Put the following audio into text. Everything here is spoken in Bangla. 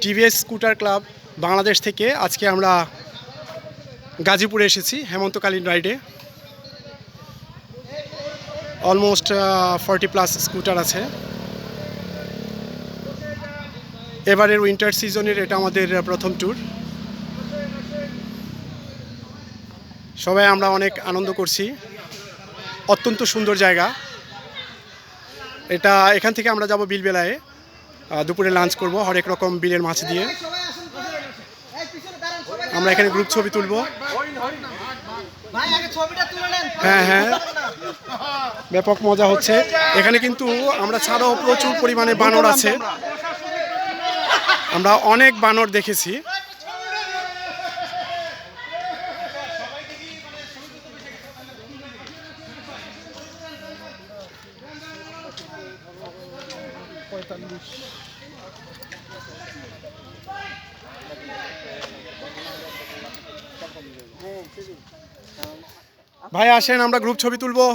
টিভিএস স্কুটার ক্লাব বাংলাদেশ থেকে আজকে আমরা গাজীপুরে এসেছি হেমন্তকালীন রাইডে। অলমোস্ট 40+ স্কুটার আছে। এবারের উইন্টার সিজনের এটা আমাদের প্রথম ট্যুর। সবাই আমরা অনেক আনন্দ করছি। অত্যন্ত সুন্দর জায়গা এটা। এখান থেকে আমরা যাব বিলবেলায়, দুপুরে লাঞ্চ করব হরেক রকম বিলের মাছ দিয়ে। আমরা এখানে গ্রুপ ছবি তুলব। হ্যাঁ হ্যাঁ, ব্যাপক মজা হচ্ছে এখানে। কিন্তু আমরা ছাড়াও প্রচুর পরিমাণে বানর আছে। আমরা অনেক বানর দেখেছি। ভাই আসেন, আমরা গ্রুপ ছবি তুলবো।